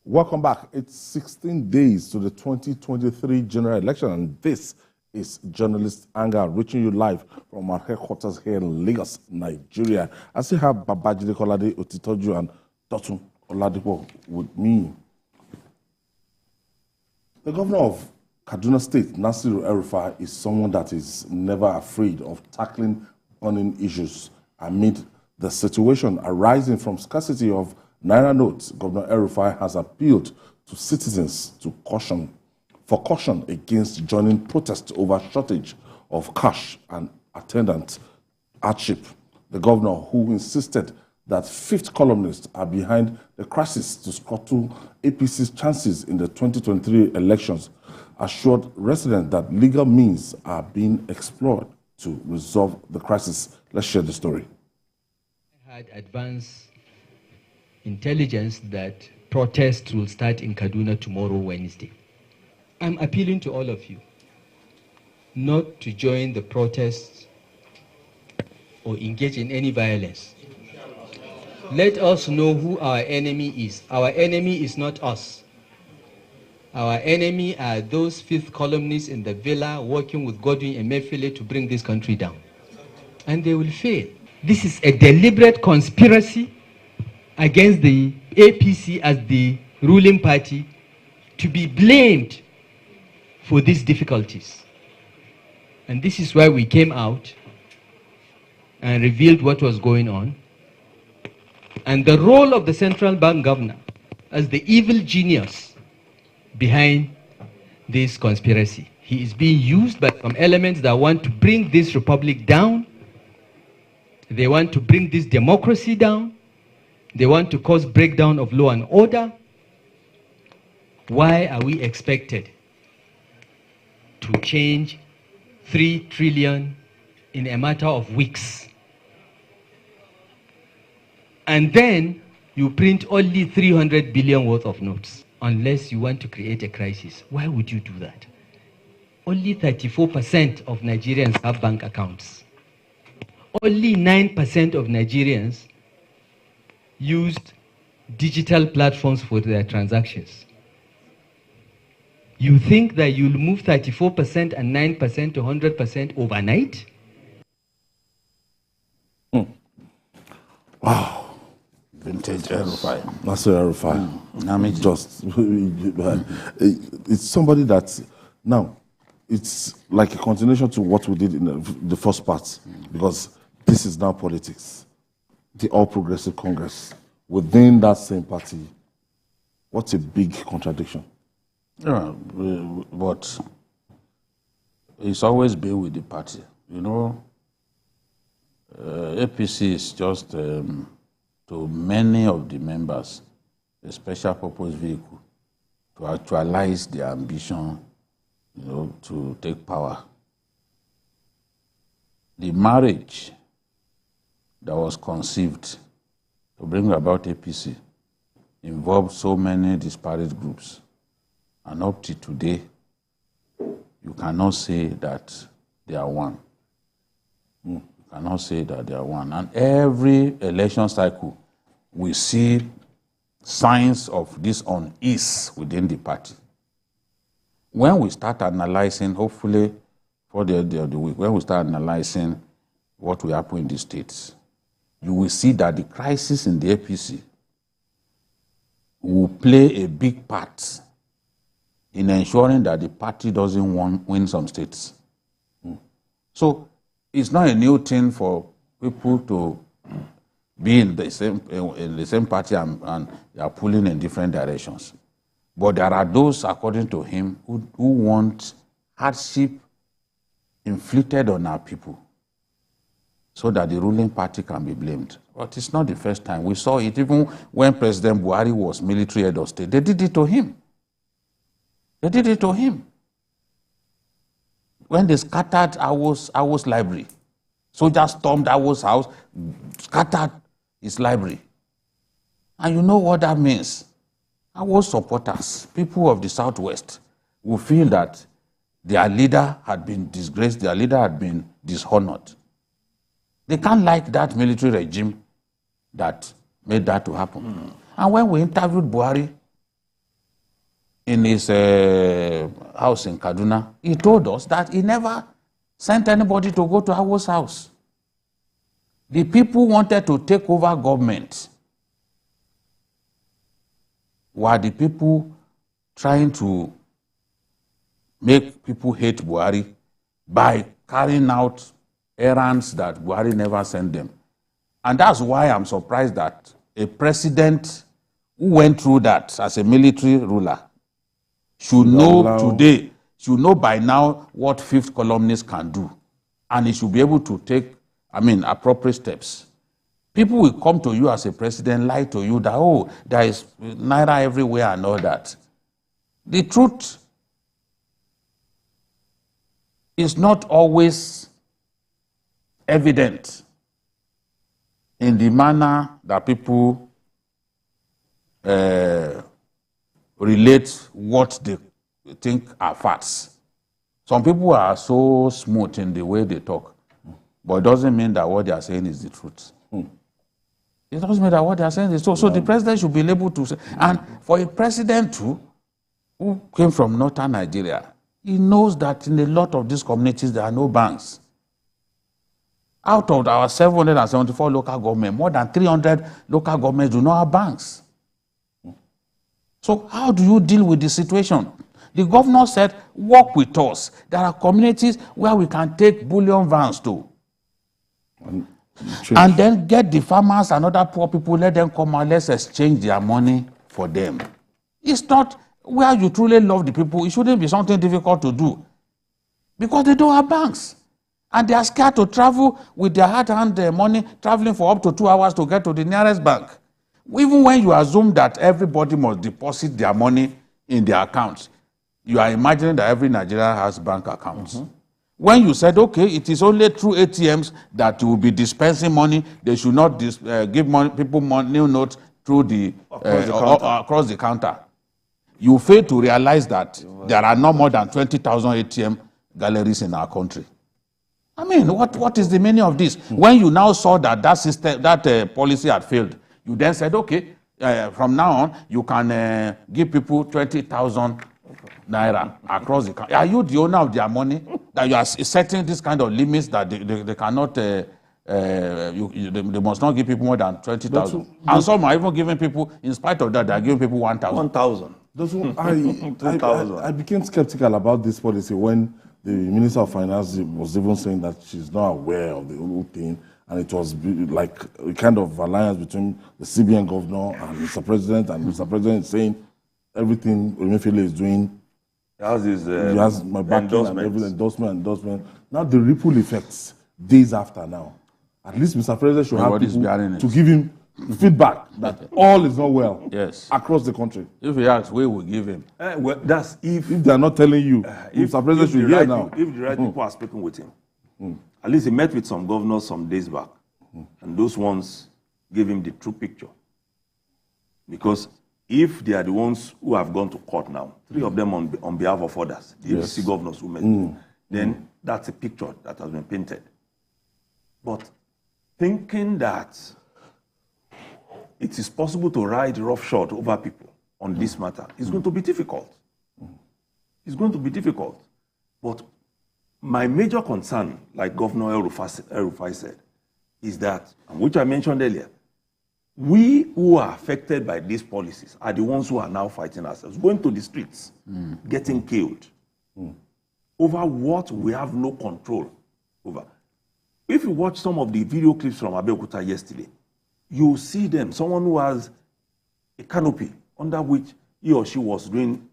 Welcome back. It's 16 days to the 2023 general election, and this is Journalist Hangout, reaching you live from our headquarters here in Lagos, Nigeria. I still have Babajide Kolade Otitoju and Dotun Oladipo with me. The Governor of Kaduna State, Nasir El-Rufai, is someone that is never afraid of tackling burning issues amid the situation arising from scarcity of Naira notes. Governor El-Rufai has appealed to citizens to caution against joining protests over shortage of cash and attendant hardship. The governor, who insisted that fifth columnists are behind the crisis to scuttle APC's chances in the 2023 elections, assured residents that legal means are being explored to resolve the crisis. Let's share the story. I had advanced intelligence that protests will start in Kaduna tomorrow, Wednesday. I'm appealing to all of you not to join the protests or engage in any violence. Let us know who our enemy is. Our enemy is not us. Our enemy are those fifth columnists in the villa working with Godwin Emefiele to bring this country down. And they will fail. This is a deliberate conspiracy against the APC as the ruling party to be blamed for these difficulties. And this is why we came out and revealed what was going on. And the role of the central bank governor as the evil genius behind this conspiracy. He is being used by some elements that want to bring this republic down. They want to bring this democracy down. They want to cause breakdown of law and order. Why are we expected to change 3 trillion in a matter of weeks? And then you print only 300 billion worth of notes, unless you want to create a crisis. Why would you do that? Only 34% of Nigerians have bank accounts. Only 9% of Nigerians used digital platforms for their transactions. You think that you'll move 34% and 9% to 100% overnight? Wow. Vintage El-Rufai. Nasir El-Rufai. Just, it's somebody that, now, it's like a continuation to what we did in the first part, because this is now politics. The All Progressive Congress, within that same party, what's a big contradiction? Yeah, but it's always been with the party. You know, APC is just, to many of the members, a special purpose vehicle to actualize their ambition, you know, to take power. The marriage that was conceived to bring about APC involved so many disparate groups. And up to today, you cannot say that they are one. You cannot say that they are one. And every election cycle, we see signs of this unease within the party. When we start analyzing, hopefully for the end of the week, when we start analyzing what will happen in the states, you will see that the crisis in the APC will play a big part in ensuring that the party doesn't win some states. So it's not a new thing for people to be in the same party and they are pulling in different directions. But there are those, according to him, who want hardship inflicted on our people so that the ruling party can be blamed. But it's not the first time. We saw it even when President Buhari was military head of state. They did it to him. They did it to him. When they scattered Awo's library, soldiers stormed Awo's house, scattered his library. And you know what that means? Awo's supporters, people of the Southwest, will feel that their leader had been disgraced, their leader had been dishonored. They can't like that military regime that made that to happen. And when we interviewed Buhari, in his house in Kaduna, he told us that he never sent anybody to go to Awo's house. The people wanted to take over government. Were the people trying to make people hate Buhari by carrying out errands that Buhari never sent them? And that's why I'm surprised that a president who went through that as a military ruler should know today, should know by now what fifth columnist can do. And he should be able to take, appropriate steps. People will come to you as a president, lie to you that, oh, there is Naira everywhere and all that. The truth is not always evident in the manner that people relate what they think are facts. Some people are so smooth in the way they talk, but it doesn't mean that what they are saying is the truth. It doesn't mean that what they are saying is true. So the president should be able to say, and for a president too, who came from northern Nigeria, he knows that in a lot of these communities there are no banks. Out of our 774 local governments, more than 300 local governments do not have banks. So how do you deal with the situation? The governor said, work with us. There are communities where we can take bullion vans to. And then get the farmers and other poor people, let them come and let's exchange their money for them. It's not where you truly love the people. It shouldn't be something difficult to do. Because they don't have banks. And they are scared to travel with their hard-earned money, traveling for up to 2 hours to get to the nearest bank. Even when you assume that everybody must deposit their money in their accounts, you are imagining that every Nigerian has bank accounts. When you said, okay, it is only through ATMs that you will be dispensing money, they should not give people new notes through the across the counter. You fail to realize that there are no more than 20,000 ATM galleries in our country. I mean, what is the meaning of this? When you now saw that system, that policy had failed, you then said, okay, from now on, you can give people 20,000 Naira across the country. Are you the owner of their money? That you are setting this kind of limits that they cannot, they must not give people more than 20,000. And some are even giving people, in spite of that, they are giving people 1,000. 1,000. I became skeptical about this policy when the Minister of Finance was even saying that she's not aware of the whole thing, and it was like a kind of alliance between the CBN governor and Mr. President, and Mr. President is saying everything Emefiele is doing. He has my backing and every endorsement. Now the ripple effects days after now. At least Mr. President should have people to give him feedback that all is not well across the country. If he asks, we will give him. Well, that's if they are not telling you. Mr. President should hear now. If the right people are speaking with him. At least he met with some governors some days back. And those ones gave him the true picture. Because if they are the ones who have gone to court now, 3 of them on behalf of others, the APC governors who met, then that's a picture that has been painted. But thinking that it is possible to ride roughshod over people on this matter is going to be difficult. It's going to be difficult. But my major concern, like Governor El-Rufai said, is that, which I mentioned earlier, we who are affected by these policies are the ones who are now fighting ourselves, going to the streets, getting killed over what we have no control over. If you watch some of the video clips from Abeokuta yesterday, you see them, someone who has a canopy under which he or she was doing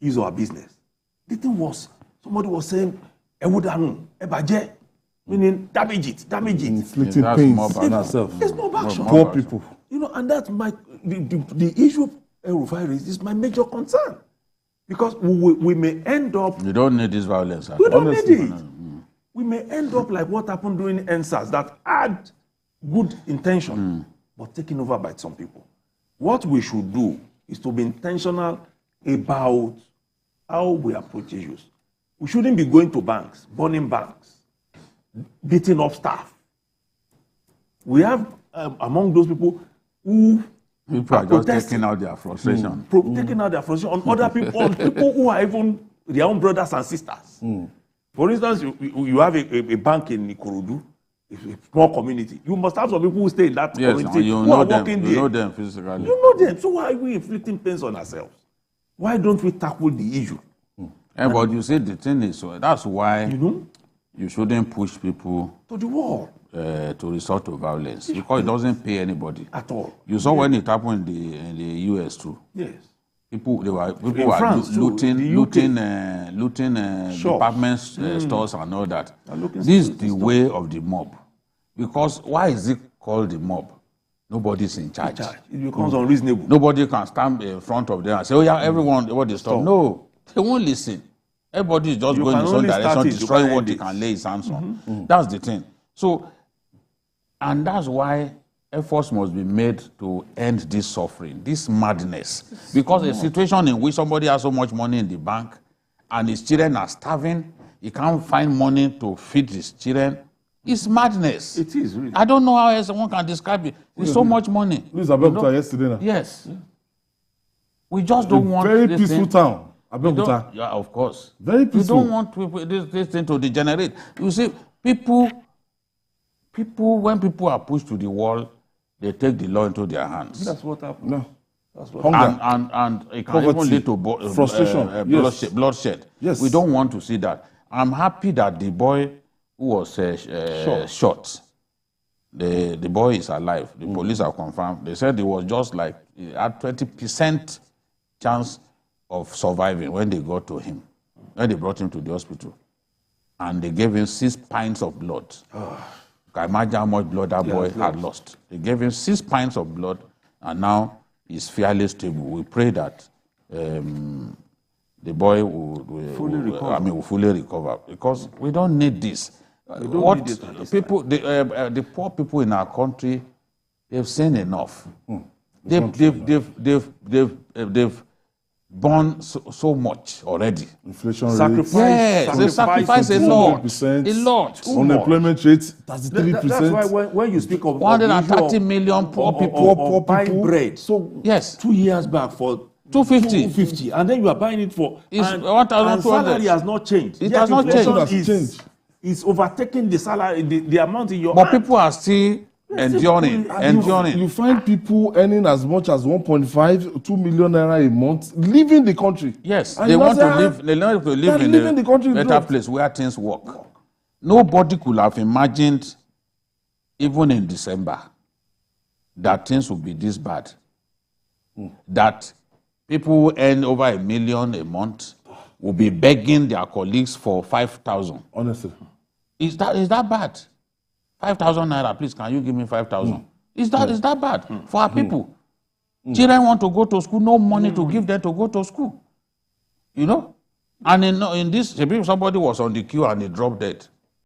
his or her business. The thing was, somebody was saying, Ewudanu, Ebaje, meaning damage it. Inflicting pains on ourselves. There's no action. Poor people. You know, and that's the issue El-Rufai raised is my major concern. Because we may end up... You don't need this violence. We don't need it. We may end up like what happened during NSAS that had good intention, but taken over by some people. What we should do is to be intentional about how we approach issues. We shouldn't be going to banks, burning banks, beating up staff. We have among those people who People are just taking out their frustration. Taking out their frustration on other people, on people who are even their own brothers and sisters. For instance, you have a bank in Ikorodu, a small community. You must have some people who stay in that community who are working there. You know them physically. You know them. So why are we inflicting pains on ourselves? Why don't we tackle the issue? But you see, the thing is, that's why you shouldn't push people to the wall to resort to violence, because it doesn't pay anybody at all. You saw when it happened in the US too. Yes. People were France, looting department stores and all that. This is the way of the mob. Because why is it called the mob? Nobody's in charge. It becomes unreasonable. Nobody can stand in front of them and say, "Oh yeah, everyone, what they stop." No, they won't listen. Everybody is just going in some direction, destroying what they can lay his hands on. That's the thing. So, and that's why efforts must be made to end this suffering, this madness. Because a situation in which somebody has so much money in the bank and his children are starving, he can't find money to feed his children, it's madness. It is, really. I don't know how else someone can describe it. With so much money. This is Abeokuta yesterday now. Yes. We just don't want very this peaceful thing. Town. Abeokuta. Yeah, of course. Very peaceful. We don't want people, this thing to degenerate. You see, people, when people are pushed to the wall, they take the law into their hands. That's what happened. No. That's what Hunger. And it can Poverty. even lead to frustration. bloodshed. Yes. We don't want to see that. I'm happy that the boy who was shot, the boy is alive. The police have confirmed. They said it was just like, he had 20% chance of surviving when they got to him, when they brought him to the hospital. And they gave him 6 pints of blood. You can imagine how much blood that boy had lost. They gave him 6 pints of blood, and now he's fairly stable. We pray that the boy will fully recover, because we don't need this. The poor people in our country, they've seen enough. They've borne so much already. Inflation Sacrifice. Yes, they sacrifice a lot. A lot. Unemployment rate, 33%. That's why when you speak of 130 million poor people. buying bread, so Yes. 2 years back for 250. and then you are buying it for It's and 1,200. salary has not changed. It Yet has not inflation changed. is overtaking the salary, the amount in your But hand. people are still enduring. You find people earning as much as 1.5, 2 million naira a month, leaving the country. Yes, And they you want know, to live. They want to live in leaving the country a better broke. place where things work. Nobody could have imagined, even in December, that things would be this bad. That people who earn over $1 million a month will be begging their colleagues for 5,000. Honestly. Is that bad? 5,000 naira, please, can you give me 5,000? Is that bad for our people? Children want to go to school, no money to give them to go to school. You know? And in this, somebody was on the queue and he dropped dead.